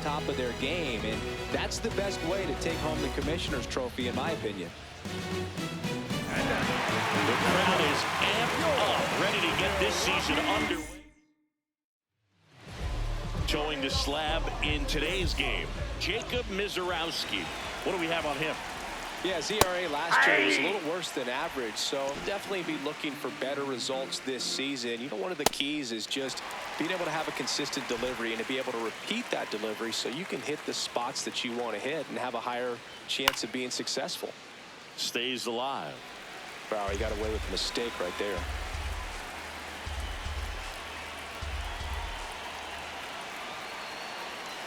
top of their game, and that's the best way to take home the Commissioner's Trophy, in my opinion. The crowd is amped up, ready to get this season underway. Showing the slab in today's game, Jacob Mizorowski. What do we have on him? Yeah, his ERA last year was a little worse than average, so definitely be looking for better results this season. You know, one of the keys is just being able to have a consistent delivery and to be able to repeat that delivery so you can hit the spots that you want to hit and have a higher chance of being successful. Stays alive. Wow, he got away with a mistake right there.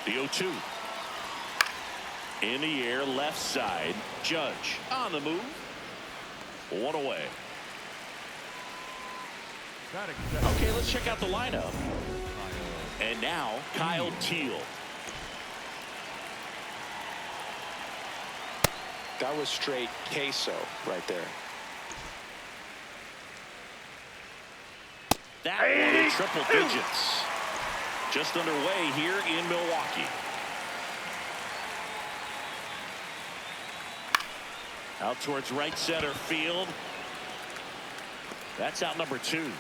The 0-2. In the air, left side. Judge on the move. One away. Okay, let's check out the lineup. And now, Kyle Teal. That was straight queso right there. That one in triple digits. Just underway here in Milwaukee. Out towards right center field. That's out number 2.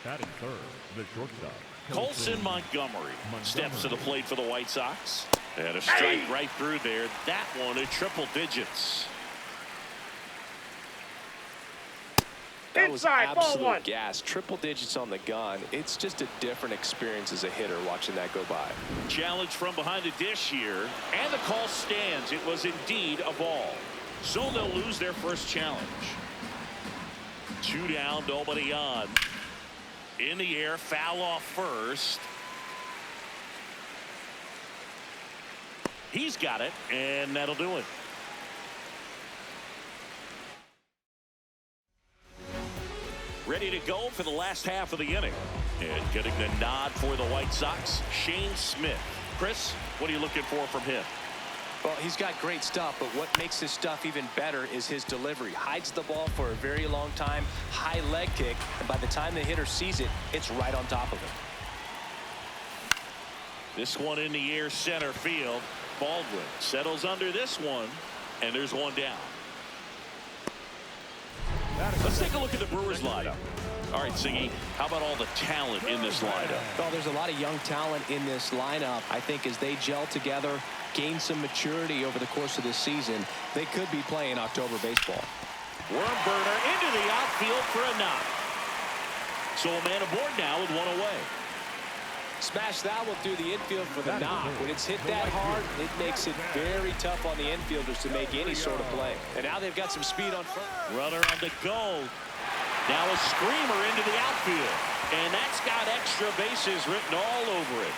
Batting third, the shortstop. Colson Montgomery steps to the plate for the White Sox. And a strike right through there. That one in triple digits. That was absolute gas. Triple digits on the gun. It's just a different experience as a hitter watching that go by. Challenge from behind the dish here. And the call stands. It was indeed a ball. So they'll lose their first challenge. 2 down, nobody on. In the air, foul off first. He's got it, and that'll do it. Ready to go for the last half of the inning. And getting the nod for the White Sox, Shane Smith. Chris, what are you looking for from him? Well, he's got great stuff, but what makes his stuff even better is his delivery. Hides the ball for a very long time, high leg kick, and by the time the hitter sees it, it's right on top of him. This one in the air, center field. Baldwin settles under this one, and there's one down. Let's take a look at the Brewers lineup. All right, Siggy, how about all the talent in this lineup? Well, there's a lot of young talent in this lineup. I think as they gel together, gain some maturity over the course of this season, they could be playing October baseball. Worm burner into the outfield for a knock. So a man aboard now with one away. Smash that one through the infield for the knock. When it's hit that hard, it makes it very tough on the infielders to make any sort of play. And now they've got some speed on front. Runner on the go. Now a screamer into the outfield. And that's got extra bases written all over it.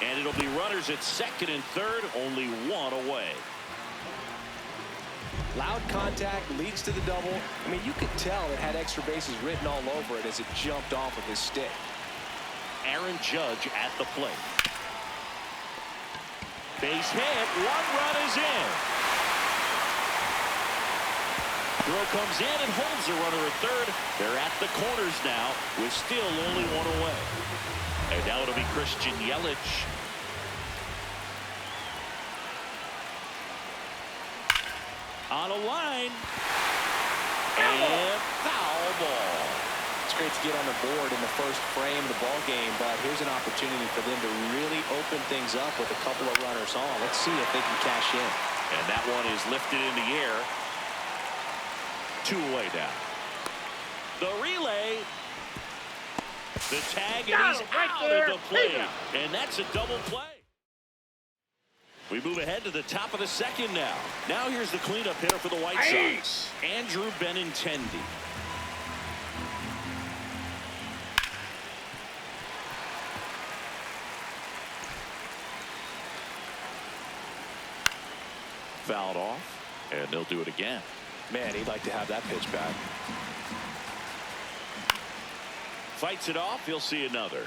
And it'll be runners at second and third, only one away. Loud contact leads to the double. I mean, you could tell it had extra bases written all over it as it jumped off of his stick. Aaron Judge at the plate. Base hit. One run is in. Throw comes in and holds the runner at third. They're at the corners now with still only one away. And now it'll be Christian Yelich. On a line. And foul ball. It's great to get on the board in the first frame of the ball game, but here's an opportunity for them to really open things up with a couple of runners on. Let's see if they can cash in. And that one is lifted in the air. 2 away now. The relay. The tag, and he's out at the plate. And that's a double play. We move ahead to the top of the second now. Now here's the cleanup hitter for the White Sox, Andrew Benintendi. Fouled off, and they'll do it again. Man, he'd like to have that pitch back. Fights it off. He'll see another.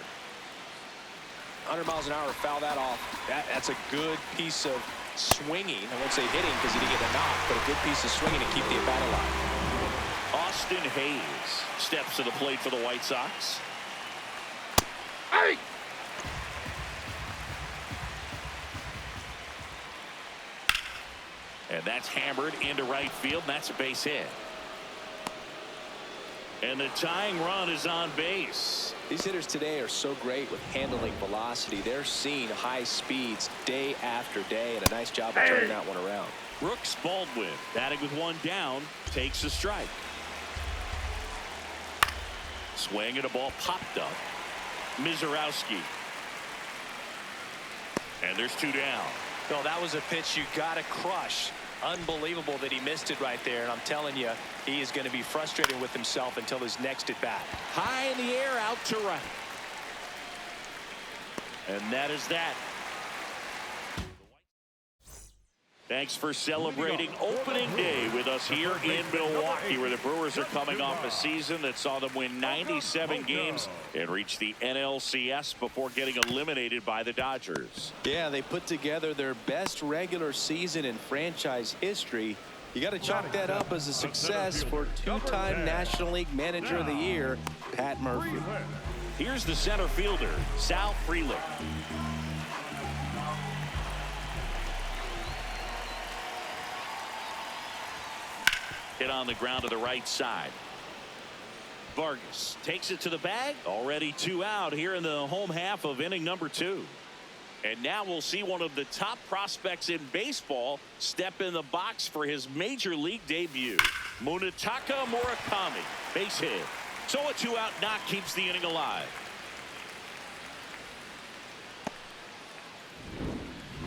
100 miles an hour, foul that off. That's a good piece of swinging. I won't say hitting because he didn't get a knock, but a good piece of swinging to keep the at-bat alive. Austin Hayes steps to the plate for the White Sox. Hey! And that's hammered into right field. And that's a base hit. And the tying run is on base. These hitters today are so great with handling velocity. They're seeing high speeds day after day, and a nice job of turning that one around. Brooks Baldwin batting with one down, takes a strike. Swing and a ball popped up. Mizorowski. And there's two down. No, that was a pitch you got to crush. Unbelievable that he missed it right there, and I'm telling you, he is going to be frustrated with himself until his next at bat. High in the air, out to right. And that is that. Thanks for celebrating opening day with us here in Milwaukee, where the Brewers are coming off a season that saw them win 97 games and reach the NLCS before getting eliminated by the Dodgers. Yeah, they put together their best regular season in franchise history. You got to chalk that up as a success for two-time National League Manager of the Year, Pat Murphy. Here's the center fielder, Sal Frelick. Hit on the ground to the right side. Vargas takes it to the bag. Already two out here in the home half of inning number 2. And now we'll see one of the top prospects in baseball step in the box for his major league debut. Munetaka Murakami, base hit. So a 2-out knock keeps the inning alive.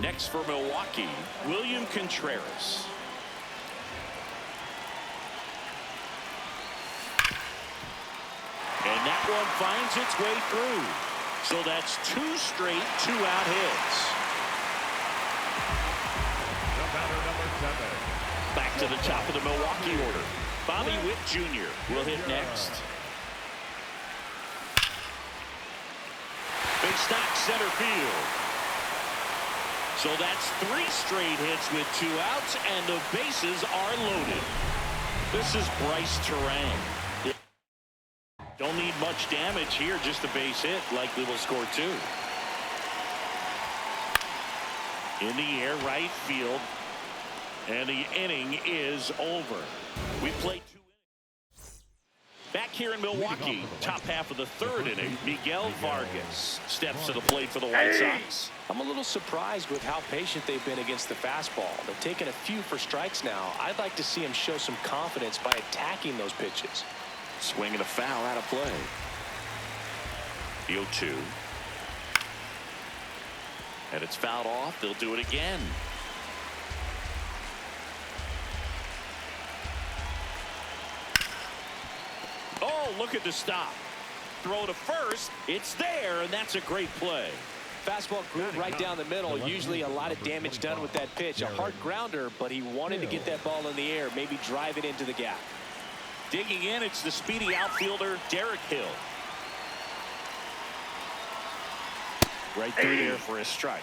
Next for Milwaukee, William Contreras. And that one finds its way through. So that's 2 straight 2-out hits. The batter, number 7. Back to the top of the Milwaukee order. Bobby Witt Jr. will hit next. Big stock center field. So that's 3 straight hits with 2 outs, and the bases are loaded. This is Bryce Terang. Don't need much damage here, just a base hit. Likely will score 2. In the air, right field. And the inning is over. We played 2 innings. Back here in Milwaukee, top half of the 3rd inning, Miguel Vargas steps to the plate for the White Sox. I'm a little surprised with how patient they've been against the fastball. They've taken a few for strikes now. I'd like to see him show some confidence by attacking those pitches. Swing and a foul out of play. The 0-2. And it's fouled off. They'll do it again. Oh, look at the stop. Throw to first. It's there, and that's a great play. Fastball groove right down the middle. Usually a lot of damage done with that pitch. A hard grounder, but he wanted to get that ball in the air, maybe drive it into the gap. Digging in, it's the speedy outfielder, Derek Hill. Right through there for a strike.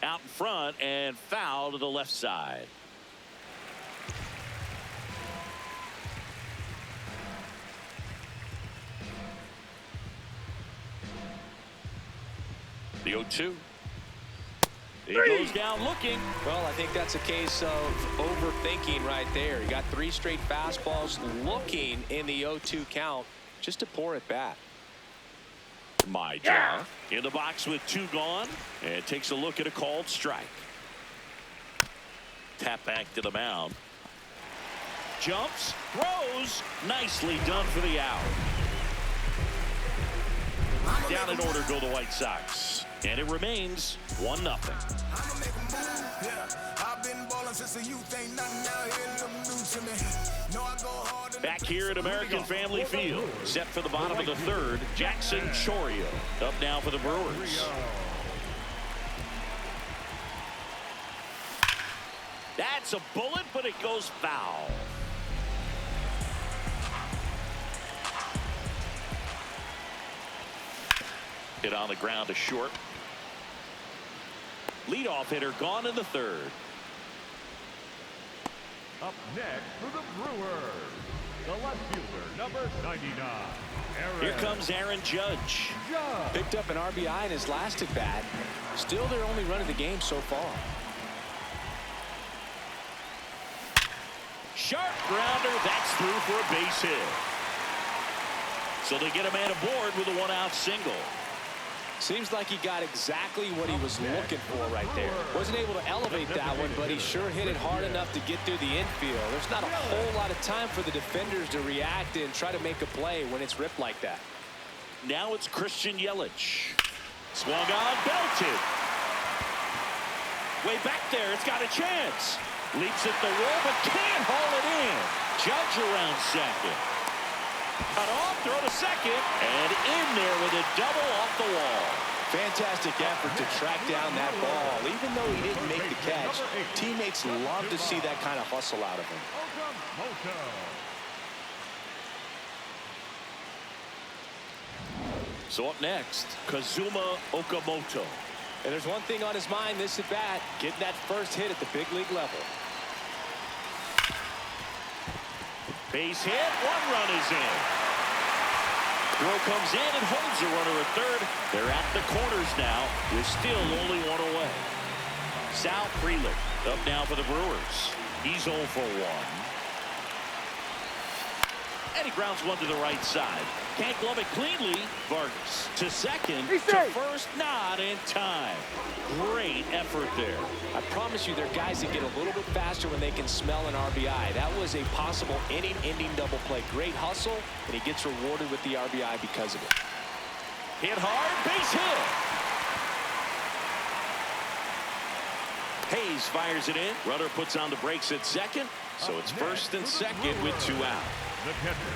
Out in front and foul to the left side. The 0-2. He goes down looking. Well, I think that's a case of overthinking right there. He got 3 straight fastballs looking in the 0-2 count just to pour it back. My job. In the box with 2 gone, and takes a look at a called strike. Tap back to the mound. Jumps, throws, nicely done for the out. Down in order go the White Sox, and it remains 1-0. Back here at American Family Field, set for the bottom of the 3rd, Jackson Chourio up now for the Brewers. That's a bullet, but it goes foul. Hit on the ground to short. Leadoff hitter gone in the third. Up next for the Brewers, the left fielder, number 99. Here comes Aaron Judge. Picked up an RBI in his last at bat. Still their only run of the game so far. Sharp grounder. That's through for a base hit. So they get a man aboard with a one-out single. Seems like he got exactly what he was looking for right there. Wasn't able to elevate that one, but he sure hit it hard enough to get through the infield. There's not a whole lot of time for the defenders to react and try to make a play when it's ripped like that. Now it's Christian Yelich. Swung on, belted. Way back there, it's got a chance. Leaps at the wall, but can't haul it in. Judge around second. Cut off, throw to second, and in there with a double off the wall. Fantastic effort to track down that ball. Even though he didn't make the catch, teammates love to see that kind of hustle out of him. So up next, Kazuma Okamoto. And there's one thing on his mind this at bat, getting that first hit at the big league level. Base hit, one run is in. Throw comes in and holds the runner at third. They're at the corners now with still only one away. Sal Frelick up now for the Brewers. He's 0 for 1. And he grounds one to the right side. Can't glove it cleanly. Vargas to second, to first, not in time. Great effort there. I promise you, they're guys that get a little bit faster when they can smell an RBI. That was a possible inning-ending double play. Great hustle, and he gets rewarded with the RBI because of it. Hit hard, base hit. Hayes fires it in. Runner puts on the brakes at second. So it's first and second with 2 out.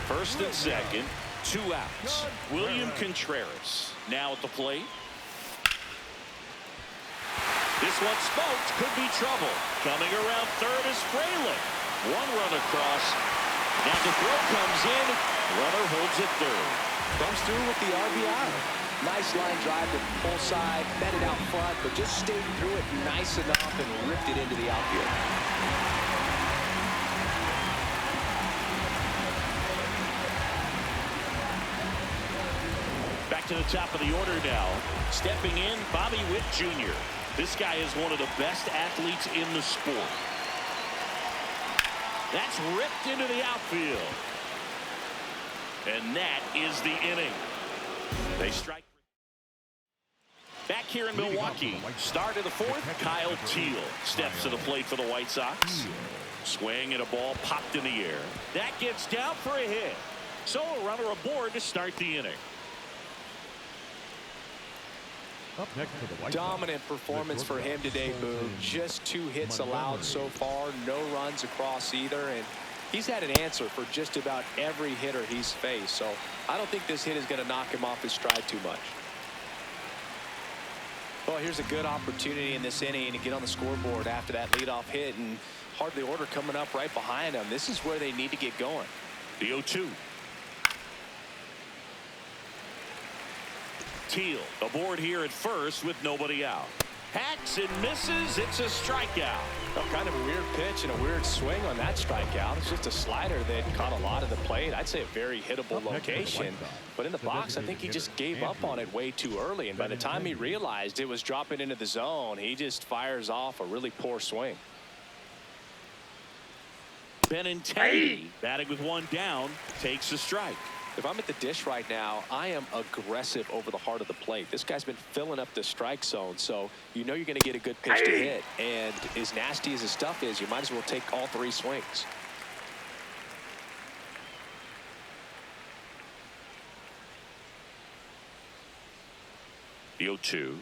First and second, 2 outs. William Contreras now at the plate. This one smoked, could be trouble. Coming around third is Frelick. One run across. Now the throw comes in. Runner holds it third. Comes through with the RBI. Nice line drive to pull side, met it out front, but just stayed through it nice enough and ripped it into the outfield. Back to the top of the order now. Stepping in, Bobby Witt Jr. This guy is one of the best athletes in the sport. That's ripped into the outfield. And that is the inning. They strike. Back here in Milwaukee. Start of the fourth. Kyle Teal steps to the plate for the White Sox. Swing and a ball popped in the air. That gets down for a hit. So a runner aboard to start the inning. Up next for the White Dominant performance for him today, Boone. Just 2 hits allowed so far, no runs across either, and he's had an answer for just about every hitter he's faced. So I don't think this hit is going to knock him off his stride too much. Well, here's a good opportunity in this inning to get on the scoreboard after that leadoff hit, and hardly order coming up right behind him. This is where they need to get going. The 0-2. Teal aboard here at first with nobody out. Hacks and misses. It's a strikeout. Oh, kind of a weird pitch and a weird swing on that strikeout. It's just a slider that caught a lot of the plate. I'd say a very hittable location. But in the box, I think he just gave up on it way too early. And by the time he realized it was dropping into the zone, he just fires off a really poor swing. Benintendi batting with 1 down takes a strike. If I'm at the dish right now, I am aggressive over the heart of the plate. This guy's been filling up the strike zone, so you know you're going to get a good pitch to hit. And as nasty as his stuff is, you might as well take all 3 swings. The 0-2.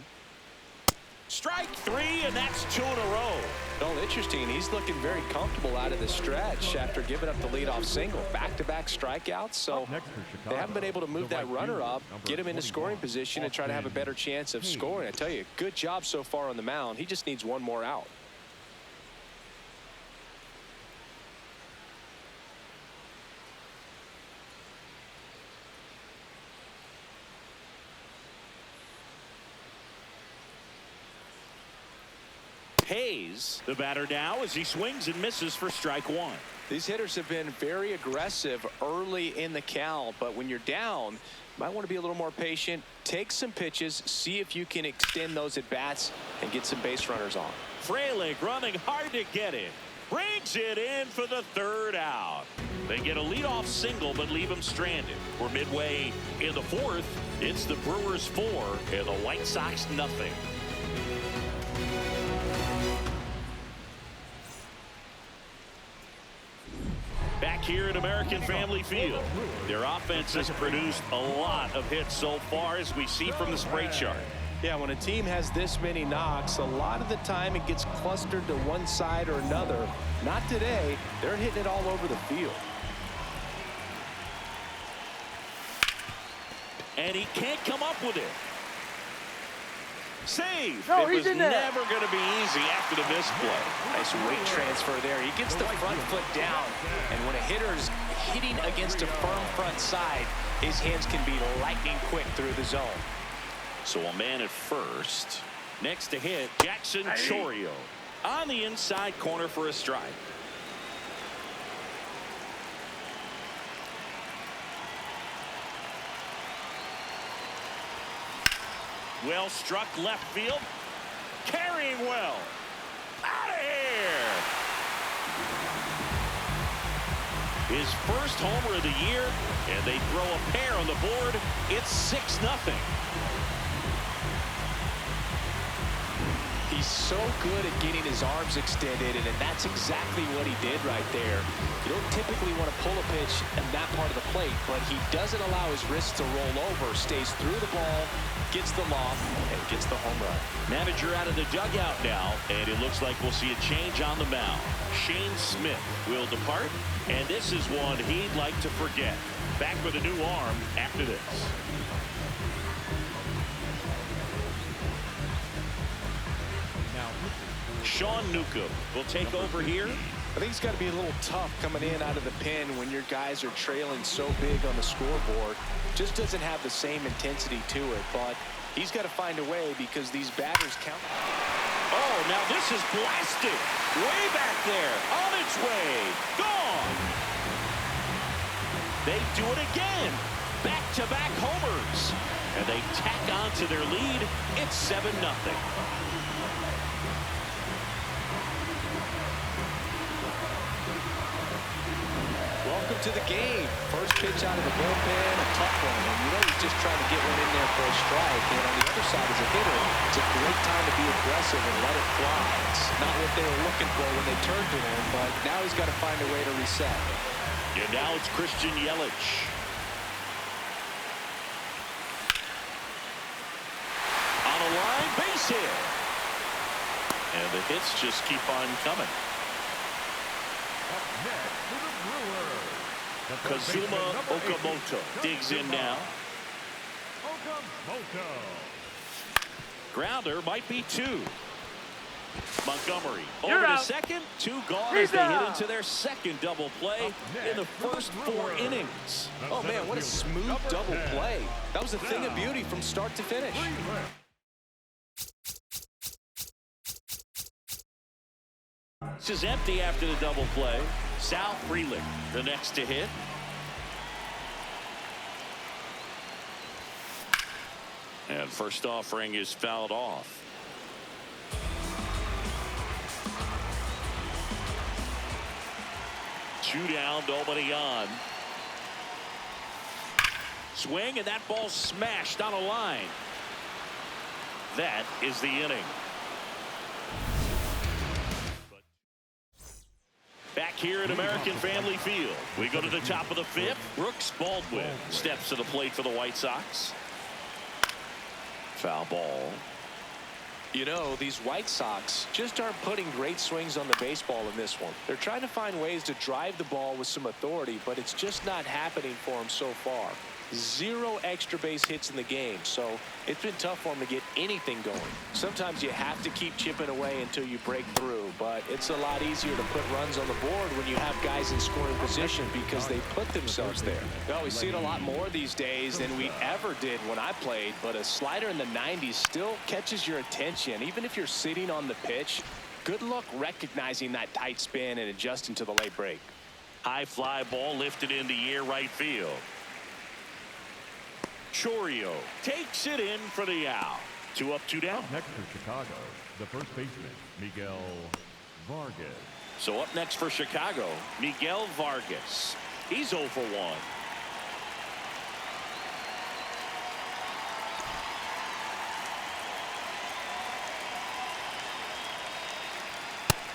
Strike 3, and that's 2 in a row. Well, interesting. He's looking very comfortable out of the stretch after giving up the leadoff single. Back-to-back strikeouts, so they haven't been able to move that runner up, get him into scoring position, and try to have a better chance of scoring. I tell you, good job so far on the mound. He just needs 1 more out. Hayes, the batter now, as he swings and misses for strike one. These hitters have been very aggressive early in the count, but when you're down, you might want to be a little more patient. Take some pitches, see if you can extend those at bats and get some base runners on. Frelick running hard to get it. Brings it in for the third out. They get a leadoff single but leave him stranded. We're midway in the fourth. It's the Brewers 4 and the White Sox nothing. Back here at American Family Field, their offense has produced a lot of hits so far, as we see from the spray chart. Yeah, when a team has this many knocks, a lot of the time it gets clustered to one side or another. Not today. They're hitting it all over the field. And he can't come up with it. Save. No, it was he's in there. never going to be easy after the misplay. Nice weight transfer there. He gets the front foot down, and when a hitter's hitting against a firm front side, his hands can be lightning quick through the zone. So a man at first. Next to hit, Jackson Chourio on the inside corner for a strike. Well struck left field. Carrying well. Out of here. His first homer of the year, and they throw a pair on the board. It's 6-0. He's so good at getting his arms extended, and that's exactly what he did right there. You don't typically want to pull a pitch in that part of the plate, but he doesn't allow his wrists to roll over, stays through the ball, gets the loft, and gets the home run. Manager out of the dugout now, and it looks like we'll see a change on the mound. Shane Smith will depart, and this is one he'd like to forget. Back with a new arm after this. Sean Newcomb will take over here. I think it's got to be a little tough coming in out of the pen when your guys are trailing so big on the scoreboard. Just doesn't have the same intensity to it, but he's got to find a way because these batters count. Oh, now this is blasted. Way back there. On its way. Gone. They do it again. Back-to-back homers. And they tack on to their lead. It's 7-0. Welcome to the game. First pitch out of the bullpen, a tough one. And you know he's just trying to get one in there for a strike. And on the other side as a hitter, it's a great time to be aggressive and let it fly. It's not what they were looking for when they turned to him, but now he's got to find a way to reset. And now it's Christian Yelich. On a line, base hit. And the hits just keep on coming. Up next for the Brewers, the first Kazuma baseman, number 80, Okamoto digs in now. Okamoto. Grounder might be 2. Montgomery You're over to out. second. 2 gone He's as they hit out. into their second double play in the first 4 innings. Oh, man, what a smooth double play. That was a thing of beauty from start to finish. This is empty after the double play. Sal Frelick, the next to hit. And first offering is fouled off. Two down, nobody on. Swing, and that ball smashed on a line. That is the inning. Back here at American Family Field, we go to the top of the 5th. Brooks Baldwin steps to the plate for the White Sox. Foul ball. You know, these White Sox just aren't putting great swings on the baseball in this one. They're trying to find ways to drive the ball with some authority, but it's just not happening for them so far. 0 extra base hits in the game, so it's been tough for them to get anything going. Sometimes you have to keep chipping away until you break through, but it's a lot easier to put runs on the board when you have guys in scoring position because they put themselves there. Well, we see it a lot more these days than we ever did when I played, but a slider in the 90s still catches your attention. Even if you're sitting on the pitch, Good luck recognizing that tight spin and adjusting to the late break. High fly ball lifted in the air right field. Chourio takes it in for the out. 2 up, 2 down. Next for Chicago, the first baseman, Miguel Vargas. So up next for Chicago, Miguel Vargas. He's 0 for 1.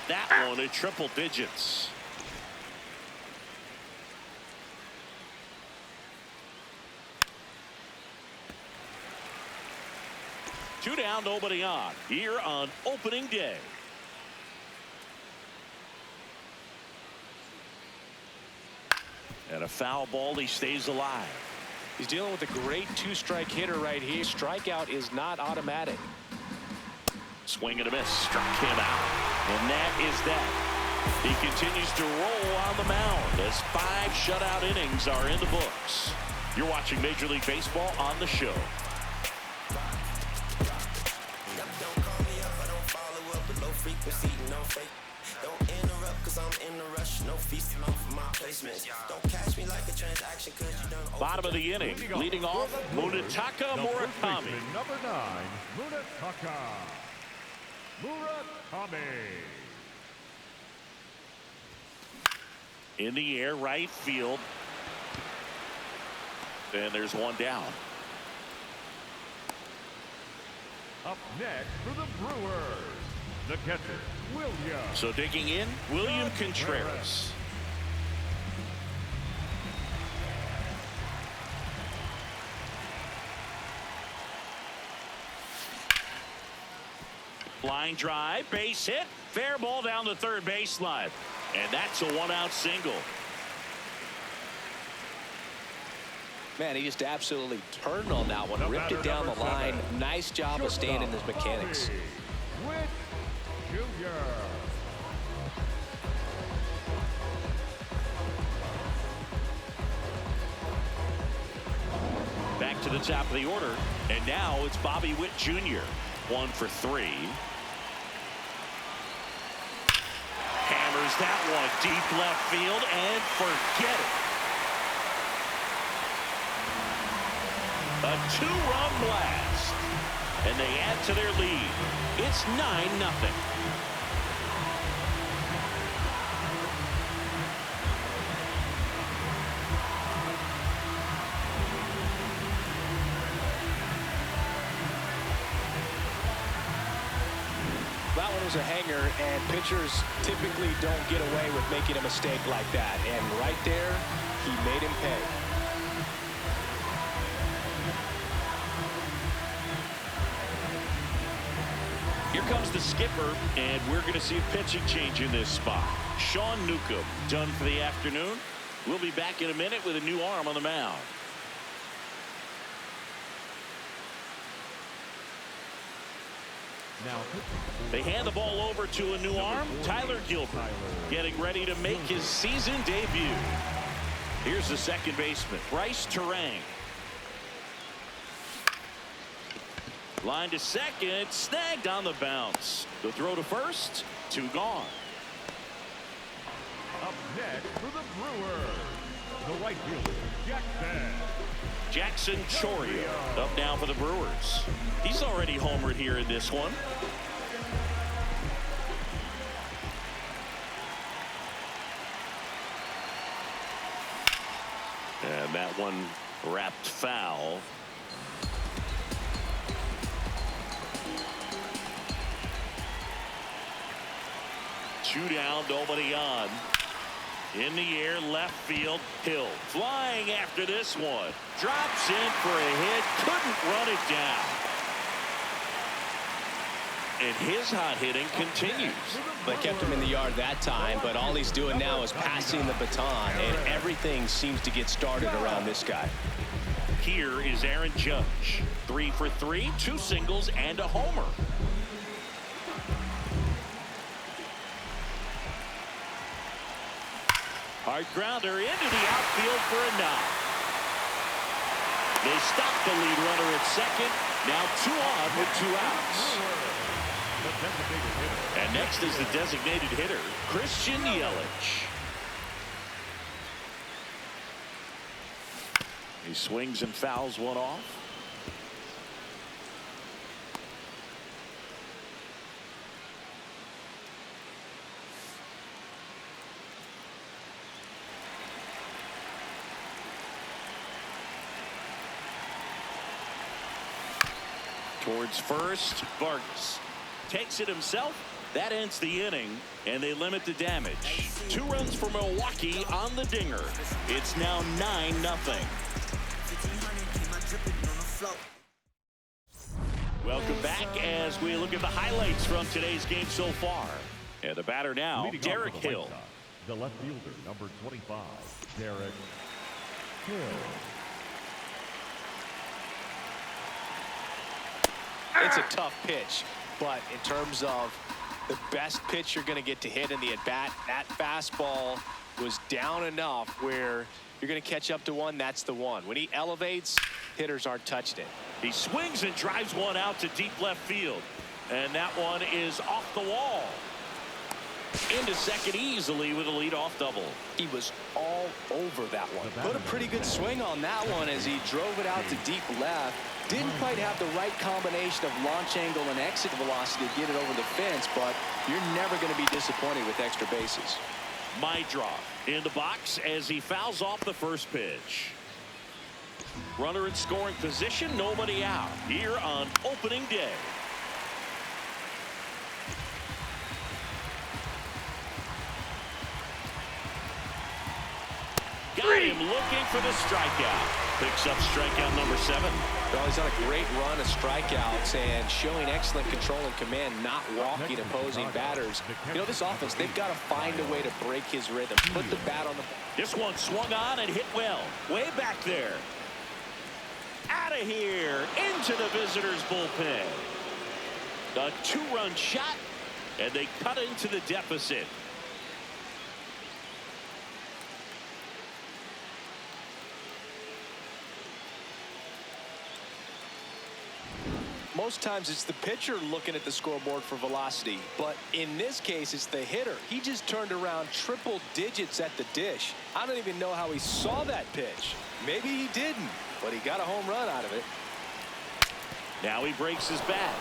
That one at triple digits. Two down, nobody on here on opening day. And a foul ball. He stays alive. He's dealing with a great 2-strike hitter right here. Strikeout is not automatic. Swing and a miss. Struck him out. And that is that. He continues to roll on the mound as 5 shutout innings are in the books. You're watching Major League Baseball on the show. Don't interrupt cause I'm in the rush. No feasting off of my placements. Don't catch me like a transaction cause you done. Bottom of the inning, leading off Munetaka Murakami. Number 9, Munetaka Murakami. In the air, right field. And there's one down. Up next for the Brewers, the catcher, William. So digging in, William Contreras. Line drive, base hit, fair ball down the third baseline. And that's a 1-out single. Man, he just absolutely turned on that one. Ripped it down the line. Nice job of staying in his mechanics. Back to the top of the order. And now it's Bobby Witt Jr. 1 for 3. Hammers that one deep left field and forget it. A 2-run blast. And they add to their lead. It's 9-0. That one was a hanger, and pitchers typically don't get away with making a mistake like that. And right there, he made him pay. Here comes the skipper, and we're going to see a pitching change in this spot. Sean Newcomb done for the afternoon. We'll be back in a minute with a new arm on the mound. Now, they hand the ball over to a new arm, Tyler Gilbert, getting ready to make his season debut. Here's the second baseman, Bryce Terang. Line to second, snagged on the bounce. The throw to first, 2 gone. up next for the Brewers, the right fielder, Jackson Chourio up now for the Brewers. He's already homered here in this one. And that one wrapped foul. Two down, nobody on. In the air, left field, Hill flying after this one. Drops in for a hit, couldn't run it down. And his hot hitting continues. They kept him in the yard that time, but all he's doing now is passing the baton, and everything seems to get started around this guy. Here is Aaron Judge. 3 for 3, 2 singles and a homer. Hard grounder into the outfield for a knock. They stop the lead runner at second. Now 2 on with 2 outs. The designated hitter. And next is the designated hitter, Christian Yelich. He swings and fouls one off. Towards first, Vargas takes it himself. That ends the inning, and they limit the damage. 2 runs for Milwaukee on the dinger. It's now 9-0. Welcome back as we look at the highlights from today's game so far. And the batter now, Leading off Derek for the White Hill. Sox, the left fielder, number 25, Derek Hill. It's a tough pitch, but in terms of the best pitch you're going to get to hit in the at-bat, that fastball was down enough where you're going to catch up to one. That's the one. When he elevates, hitters aren't touching it. He swings and drives one out to deep left field. And that one is off the wall. Into second easily with a leadoff double. He was all over that one. Put a pretty good swing on that one as he drove it out to deep left. Didn't quite have the right combination of launch angle and exit velocity to get it over the fence, but you're never going to be disappointed with extra bases. Mydra in the box as he fouls off the first pitch. Runner in scoring position, nobody out here on opening day. Got him looking for the strikeout. Picks up strikeout number 7. Well, he's on a great run of strikeouts and showing excellent control and command, not walking opposing batters. You know, this offense, they've got to find a way to break his rhythm. Put the bat on the... This one swung on and hit well. Way back there. Out of here. Into the visitors' bullpen. A 2-run shot, and they cut into the deficit. Most times it's the pitcher looking at the scoreboard for velocity, but in this case it's the hitter. He just turned around triple digits at the dish. I don't even know how he saw that pitch. Maybe he didn't, but he got a home run out of it. Now he breaks his bat.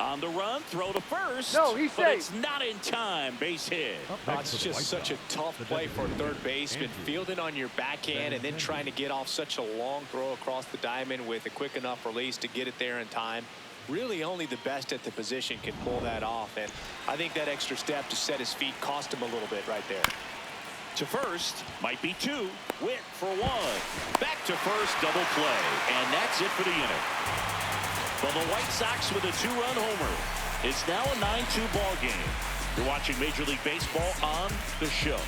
On the run, throw to first. No, he's but safe. it's not in time. Base hit. Oh, it's just such a tough play for a third baseman. Fielding on your backhand and then trying to get off such a long throw across the diamond with a quick enough release to get it there in time. Really only the best at the position can pull that off. And I think that extra step to set his feet cost him a little bit right there. To first, might be 2. Witt for 1. Back to first, double play. And that's it for the inning. Well, the White Sox with a 2-run homer. It's now a 9-2 ball game. You're watching Major League Baseball on the show.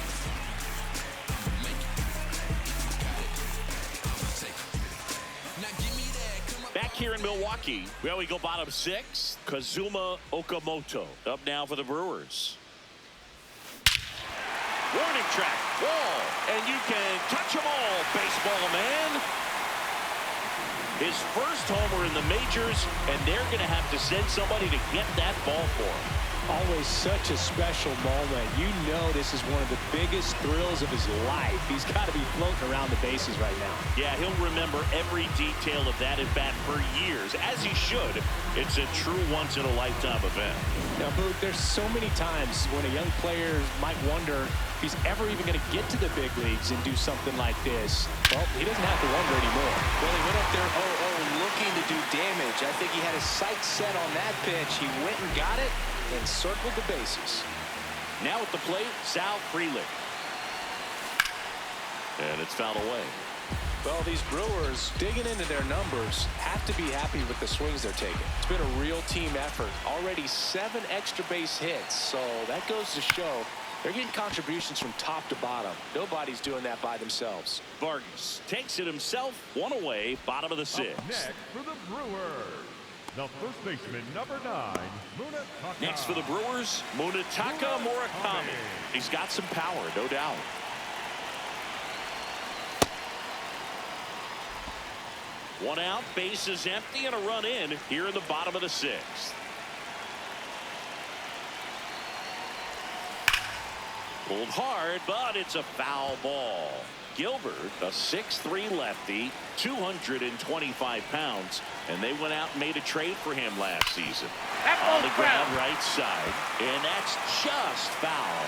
Back here in Milwaukee, well, we go bottom 6. Kazuma Okamoto up now for the Brewers. Warning track, wall, and you can touch them all, baseball man. His first homer in the majors, and they're going to have to send somebody to get that ball for him. Always such a special moment. You know this is one of the biggest thrills of his life. He's got to be floating around the bases right now. Yeah, he'll remember every detail of that at bat for years, as he should. It's a true once-in-a-lifetime event. Now, Boog, there's so many times when a young player might wonder if he's ever even going to get to the big leagues and do something like this. Well, he doesn't have to wonder anymore. Well, he went up there looking to do damage. I think he had his sights set on that pitch. He went and got it and circled the bases. Now at the plate, Sal Frelick. And it's fouled away. Well, these Brewers, digging into their numbers, have to be happy with the swings they're taking. It's been a real team effort. Already 7 extra base hits, so that goes to show they're getting contributions from top to bottom. Nobody's doing that by themselves. Vargas takes it himself, 1 away, bottom of the 6th. Up next for the Brewers, the first baseman, number 9, Munetaka. Next for the Brewers, Munetaka Murakami. He's got some power, no doubt. One out, base is empty, and a run in here in the bottom of the 6th. Pulled hard, but it's a foul ball. Gilbert, a 6'3" lefty, 225 pounds, and they went out and made a trade for him last season. On the ground right side, and that's just foul.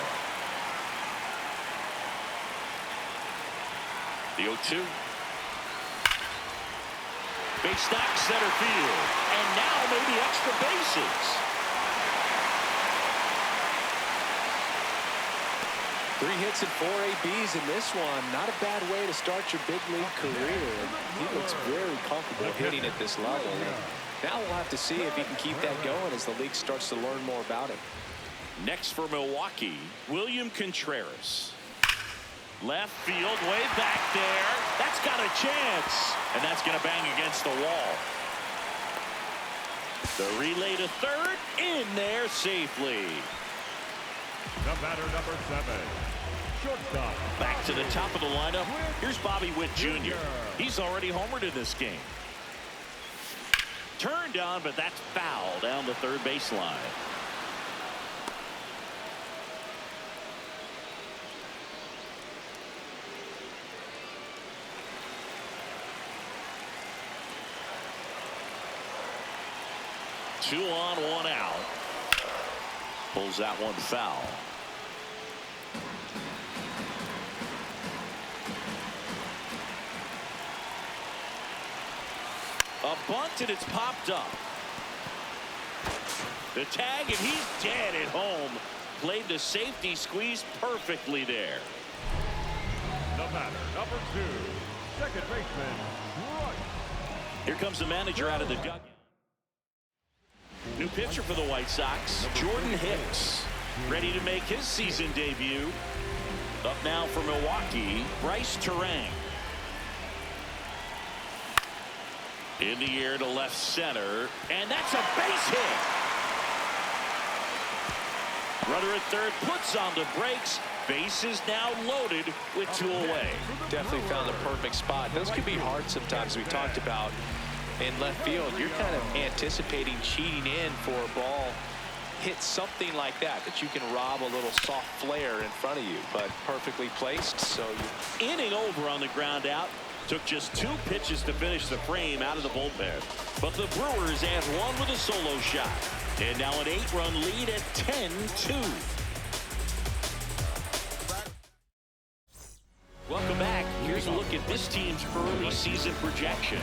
The 0-2. Base knock center field, and now maybe extra bases. 3 hits and 4 ABs in this one. Not a bad way to start your big league career. He looks very comfortable hitting at this level. And now we'll have to see if he can keep that going as the league starts to learn more about him. Next for Milwaukee, William Contreras. Left field, way back there. That's got a chance. And that's going to bang against the wall. The relay to third, in there safely. The batter, number 7. Shortstop. Back to the top of the lineup. Here's Bobby Witt Jr. He's already homered in this game. Turned on, but that's foul down the third baseline. Two on, one out. Pulls that one foul. A bunt, and it's popped up. The tag, and he's dead at home. Played the safety squeeze perfectly there. The batter, number 2. Second baseman, Roy. Here comes the manager out of the dugout. New pitcher for the White Sox, Jordan Hicks, ready to make his season debut. Up now for Milwaukee, Bryce Terang. In the air to left center, and that's a base hit. Runner at third puts on the brakes. Base is now loaded with 2 away. Definitely found the perfect spot. Those can be hard sometimes. We talked about in left field, you're kind of anticipating cheating in for a ball hit something like that you can rob a little soft flare in front of you, but perfectly placed. So inning over on the ground out. Took just 2 pitches to finish the frame out of the bullpen, but the Brewers add 1 with a solo shot, and now an 8-run lead at 10-2. Welcome back. Here's a look at this team's early season projection.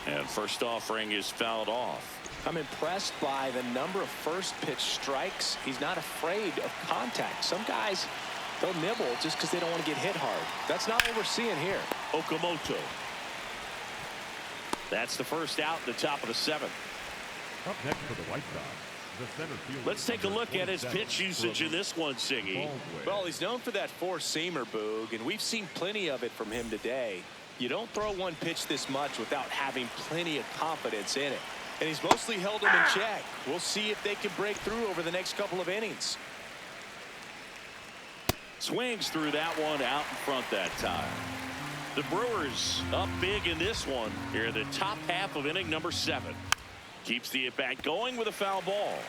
And first offering is fouled off. I'm impressed by the number of first pitch strikes. He's not afraid of contact. Some guys, they'll nibble just because they don't want to get hit hard. That's not what we're seeing here. Okamoto. That's the first out, the top of the 7th. Up next for the White Sox, the center fielder. Let's take a look at his pitch usage in this one, Siggy. Well, he's known for that 4-seamer, Boog, and we've seen plenty of it from him today. You don't throw one pitch this much without having plenty of confidence in it. And he's mostly held him in check. We'll see if they can break through over the next couple of innings. Swings through that one out in front that time. The Brewers up big in this one here in the top half of inning number 7. Keeps the at-bat going with a foul ball.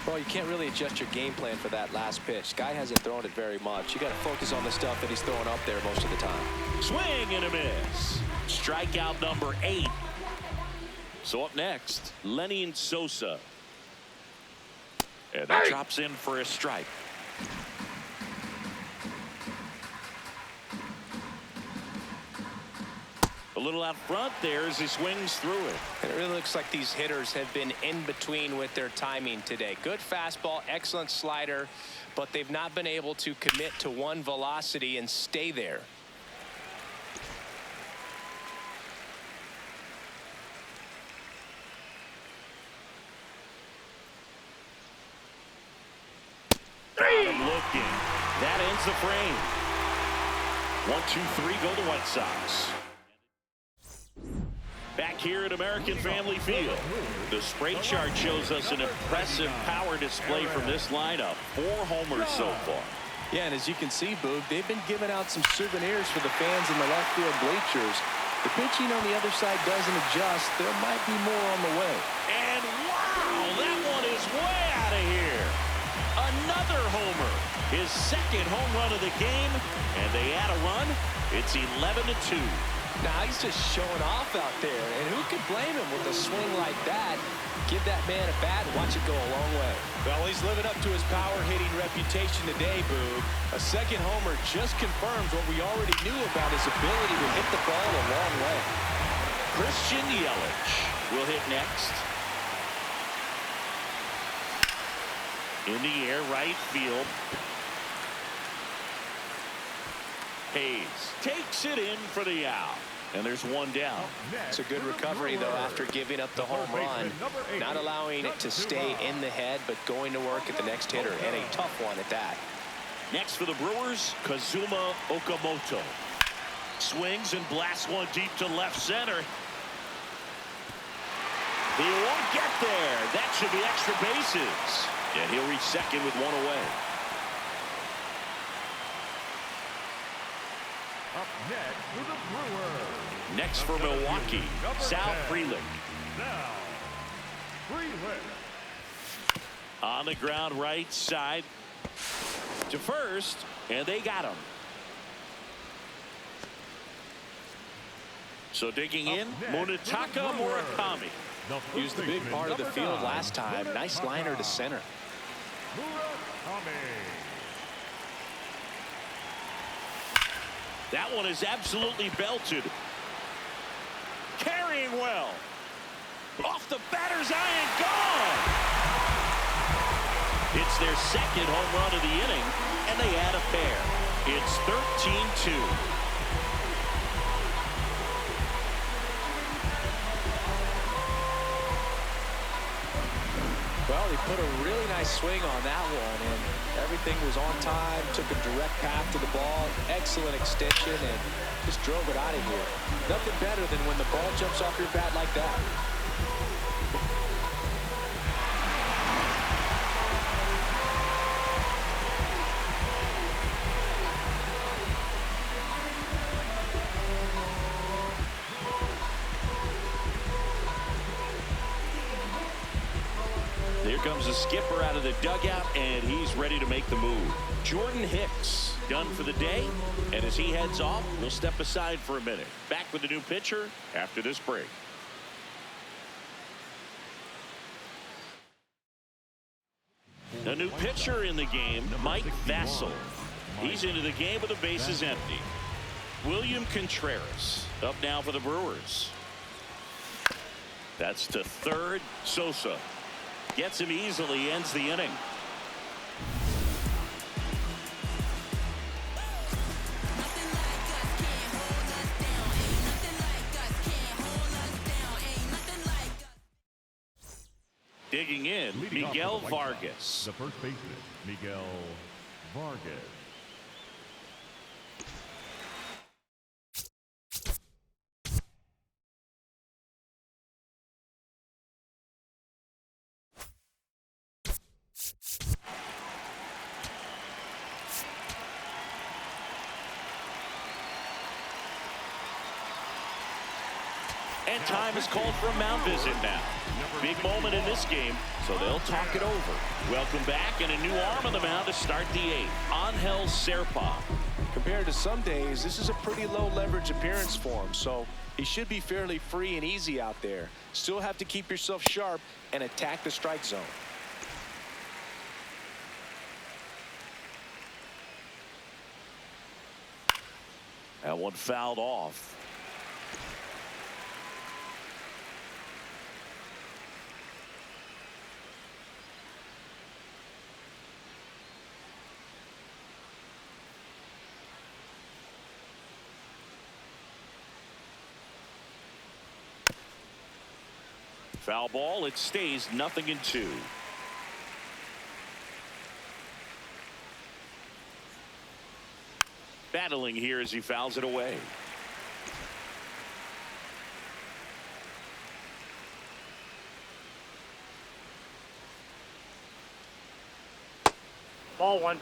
Well, you can't really adjust your game plan for that last pitch. Guy hasn't thrown it very much. You got to focus on the stuff that he's throwing up there most of the time. Swing and a miss. Strikeout number 8. So up next, Lenny Sosa. And that drops in for a strike. A little out front there as he swings through it. And it really looks like these hitters have been in between with their timing today. Good fastball, excellent slider, but they've not been able to commit to one velocity and stay there. Looking. That ends the frame. 1, 2, 3 go to White Sox. Back here at American Family Field, the spray chart shows us an impressive power display from this lineup. 4 homers so far. Yeah, and as you can see, Boog, they've been giving out some souvenirs for the fans in the left field bleachers. The pitching on the other side doesn't adjust. There might be more on the way. And wow, that one is way out of here. another homer. His second home run of the game, and they add a run. It's 11-2. Now he's just showing off out there, and who can blame him with a swing like that? Give that man a bat and watch it go a long way. Well, he's living up to his power-hitting reputation today, Boog. A second homer just confirms what we already knew about his ability to hit the ball a long way. Christian Yelich will hit next. In the air, right field. Hayes takes it in for the out. And there's one down. It's a good recovery, though, after giving up the home run. Not allowing it to stay in the head, but going to work at the next hitter, and a tough one at that. Next for the Brewers, Kazuma Okamoto. Swings and blasts one deep to left center. He won't get there. That should be extra bases. And he'll reach second with one away. Up next for the Brewers. Next for Milwaukee, Sal Frelick. Now, Frelick. On the ground right side to first, and they got him. So digging in, Munetaka Murakami. Used the big part of the field last time. Nice liner to center. That one is absolutely belted. Carrying well. Off the batter's eye and gone. It's their second home run of the inning, and they add a pair. It's 13-2. Well, he put a really nice swing on that one, and everything was on time, took a direct path to the ball, excellent extension, and just drove it out of here. Nothing better than when the ball jumps off your bat like that. Here comes the skipper out of the dugout, and he's ready to make the move. Jordan Hicks done for the day, and as he heads off, we'll step aside for a minute. Back with the new pitcher after this break. A new pitcher in the game, Mike Vassell. He's into the game with the bases empty. William Contreras up now for the Brewers. That's to third. Sosa gets him easily, ends the inning. Digging in, Miguel Vargas. The first baseman, Miguel Vargas. And time is called for a mound visit now. Big moment in this game, so they'll talk it over. Welcome back, and a new arm on the mound to start the eighth. Angel Serpa. Compared to some days, this is a pretty low leverage appearance for him, so he should be fairly free and easy out there. Still have to keep yourself sharp and attack the strike zone. That one fouled off. Foul ball. It stays 0-2. Battling here as he fouls it away. Ball one.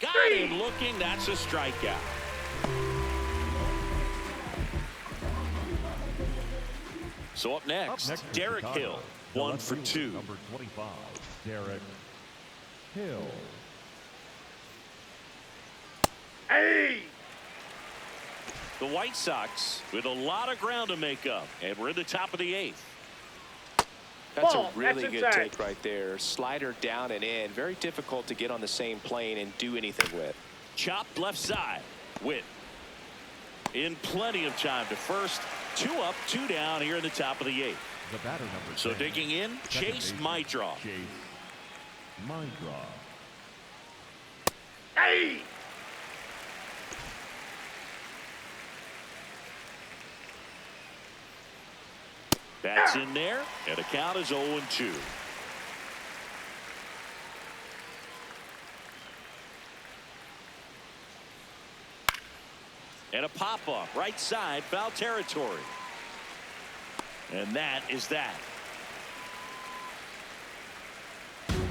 Got him looking. That's a strikeout. So up next, Derek Chicago, Hill, the 1 left for fielder, 2. Number 25, Derek Hill. The White Sox with a lot of ground to make up, and we're in the top of the 8th. That's a really good take right there. Slider down and in. Very difficult to get on the same plane and do anything with. Chopped left side. Witt in plenty of time to first. 2 up, 2 down here in the top of the 8th. The batter number So 10, digging in, second Chase baseman, Maidra. Chase Maidra. Bats in there, and the count is 0-2. And a pop-up, right side, foul territory. And that is that.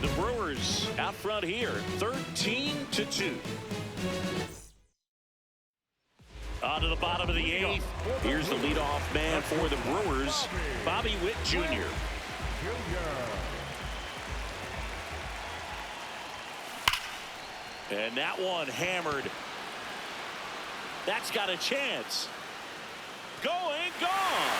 The Brewers out front here, 13-2. On to the bottom of the 8th. Here's the leadoff man for the Brewers, Bobby Witt Jr. And that one hammered. That's got a chance. Going, gone.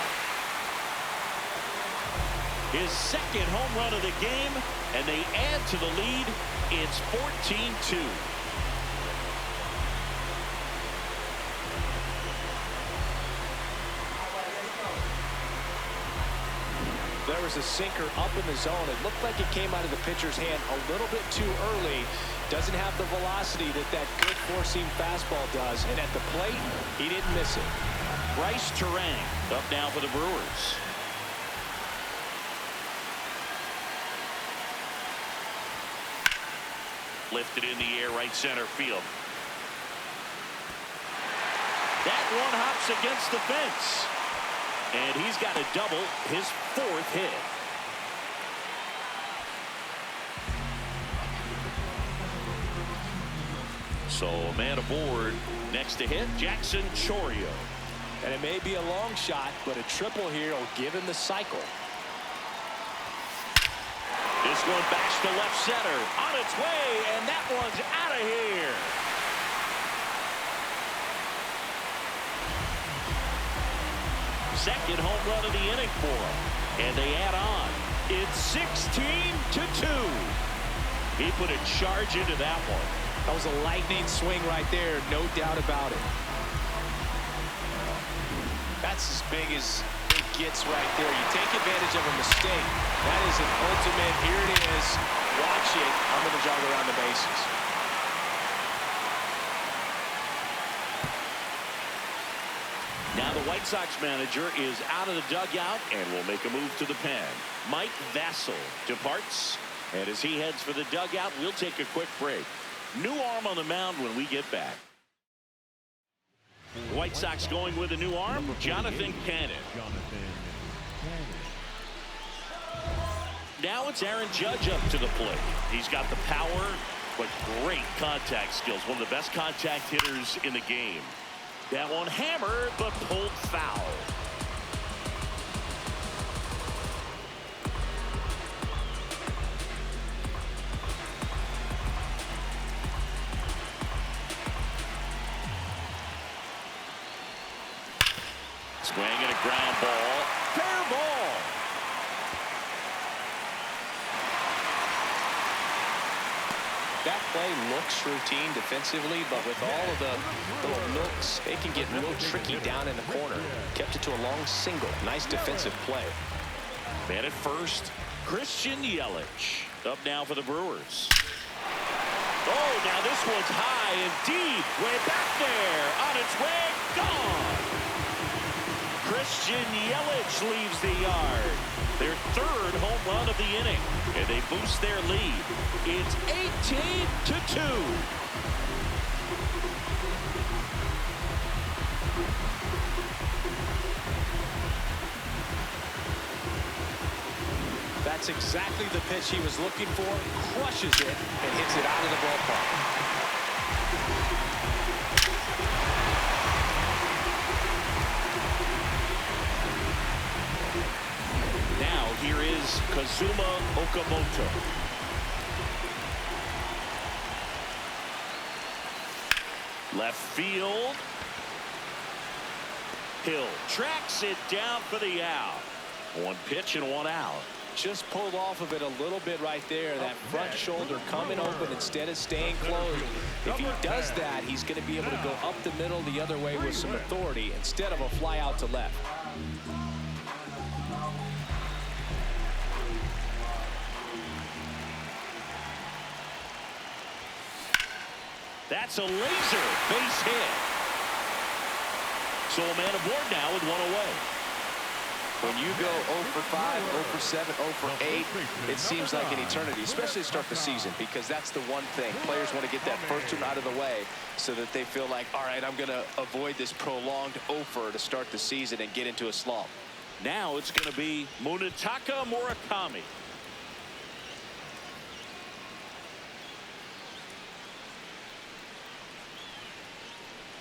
His second home run of the game, and they add to the lead. It's 14-2. There was a sinker up in the zone. It looked like it came out of the pitcher's hand a little bit too early. Doesn't have the velocity that good four-seam fastball does. And at the plate, he didn't miss it. Bryce Terang up now for the Brewers. Lifted in the air, right center field. That one hops against the fence. And he's got a double, his 4th hit. So a man aboard. Next to hit, Jackson Chourio. And it may be a long shot, but a triple here will give him the cycle. This one backs to left center. On its way, and that one's out of here. Second home run of the inning for him. And they add on. It's 16-2. He put a charge into that one. That was a lightning swing right there, no doubt about it. That's as big as it gets right there. You take advantage of a mistake. That is an ultimate, here it is. Watch it. I'm going to jog around the bases. Now the White Sox manager is out of the dugout and will make a move to the pen. Mike Vassell departs, and as he heads for the dugout, we'll take a quick break. New arm on the mound when we get back. White Sox going with a new arm, Jonathan Cannon. Now it's Aaron Judge up to the plate. He's got the power, but great contact skills. One of the best contact hitters in the game. That one hammered, but pulled foul. Swing and a ground ball. Fair ball. That play looks routine defensively, but with all of the little nooks, it can get real tricky down in the corner. Kept it to a long single. Nice defensive play. Man at first, Christian Yelich. Up now for the Brewers. Oh, now this one's high and deep. Way back there. On its way. Gone. Christian Yelich leaves the yard. Their 3rd home run of the inning. And they boost their lead. It's 18-2. That's exactly the pitch he was looking for. Crushes it and hits it out of the ballpark. Braves, Kazuma Okamoto. Left field. Hill tracks it down for the out. One pitch and one out. Just pulled off of it a little bit right there. That front shoulder coming open instead of staying closed. If he does that, he's going to be able to go up the middle the other way with some authority instead of a fly out to left. That's a laser base hit. So a man aboard now with one away. When you go 0 for 5, 0 for 7, 0 for 8, it seems like an eternity, especially to start the season, because that's the one thing. Players want to get that first one out of the way so that they feel like, all right, I'm going to avoid this prolonged 0 for to start the season and get into a slump. Now it's going to be Munetaka Murakami.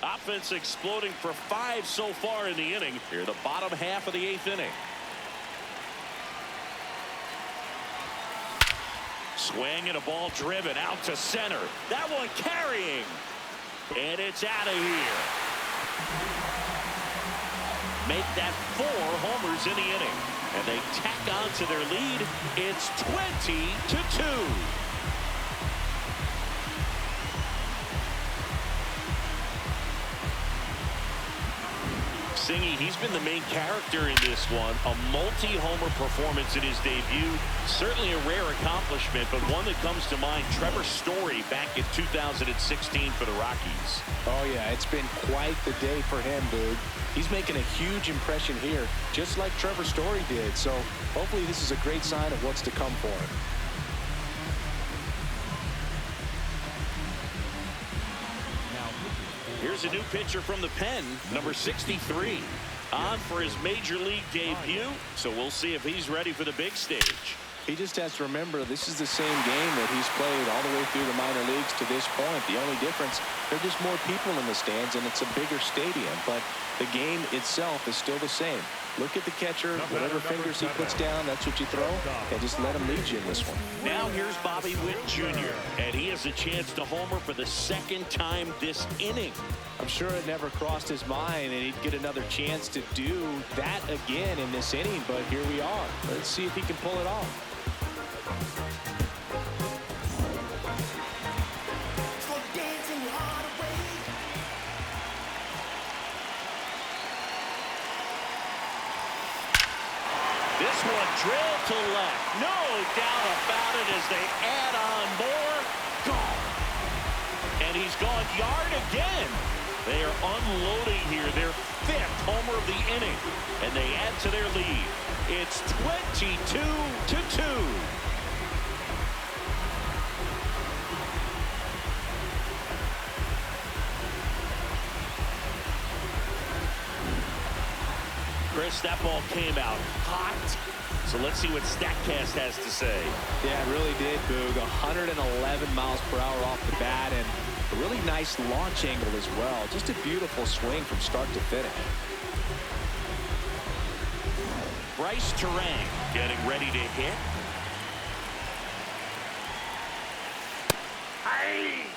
Offense exploding for 5 so far in the inning. Here, the bottom half of the 8th inning. Swing and a ball driven out to center. That one carrying. And it's out of here. Make that 4 homers in the inning. And they tack on to their lead. It's 20-2. Singy, he's been the main character in this one. A multi-homer performance in his debut. Certainly a rare accomplishment, but one that comes to mind. Trevor Story back in 2016 for the Rockies. Oh, yeah, it's been quite the day for him, dude. He's making a huge impression here, just like Trevor Story did. So hopefully this is a great sign of what's to come for him. Here's a new pitcher from the pen, number 63, on for his major league debut. So we'll see if he's ready for the big stage. He just has to remember this is the same game that he's played all the way through the minor leagues to this point. The only difference, there are just more people in the stands and it's a bigger stadium, but the game itself is still the same. Look at the catcher, whatever fingers he puts down, that's what you throw, and just let him lead you in this one. Now here's Bobby Witt Jr., and he has a chance to homer for the second time this inning. I'm sure it never crossed his mind and he'd get another chance to do that again in this inning, but here we are. Let's see if he can pull it off. This one drilled to left. No doubt about it as they add on more. Gone. And he's gone yard again. They are unloading here. Their 5th homer of the inning. And they add to their lead. It's 22-2. Chris, that ball came out hot. So let's see what StatCast has to say. Yeah, it really did, Boog. 111 miles per hour off the bat and a really nice launch angle as well. Just a beautiful swing from start to finish. Bryce Terang getting ready to hit. Hey!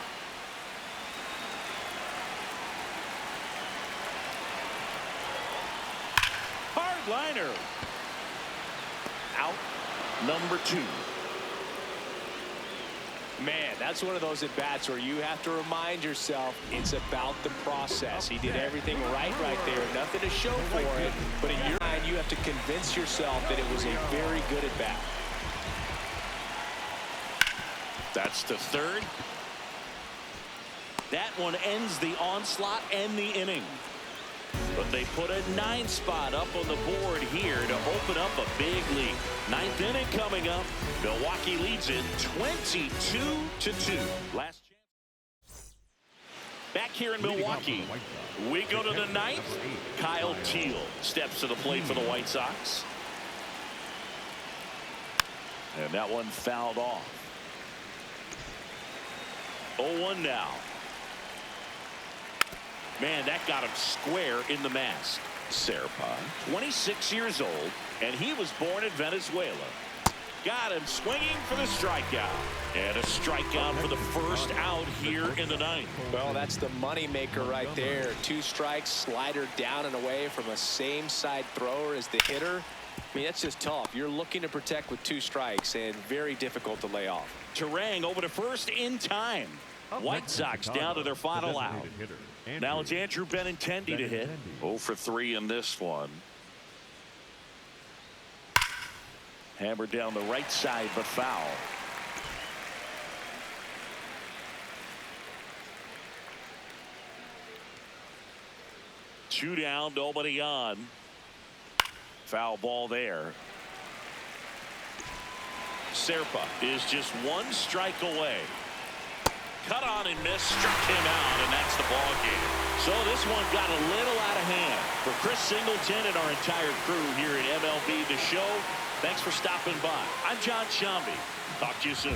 Liner. Out number 2. Man, that's one of those at-bats where you have to remind yourself it's about the process. He did everything right there. Nothing to show for it. But in your mind, you have to convince yourself that it was a very good at-bat. That's the 3rd. That one ends the onslaught and the inning. But they put a 9 spot up on the board here to open up a big lead. 9th inning coming up. Milwaukee leads it 22-2. Last chance. Back here in Milwaukee, we go to the 9th. Kyle Teal steps to the plate for the White Sox. And that one fouled off. 0-1 now. Man, that got him square in the mask. Serpa, 26 years old, and he was born in Venezuela. got him swinging for the strikeout. And a strikeout for the first out here in the ninth. Well, that's the money maker right there. 2 strikes, slider down and away from a same side thrower as the hitter. I mean, that's just tough. You're looking to protect with 2 strikes and very difficult to lay off. Terang over to first in time. White Sox down to their final out. Now it's Andrew Benintendi to hit. 0 for 3 in this one. Hammered down the right side, but foul. Two down, nobody on. Foul ball there. Serpa is just 1 strike away. Cut on and miss, struck him out, and that's the ball game. So this one got a little out of hand. For Chris Singleton and our entire crew here at MLB The Show, thanks for stopping by. I'm John Shambi. Talk to you soon.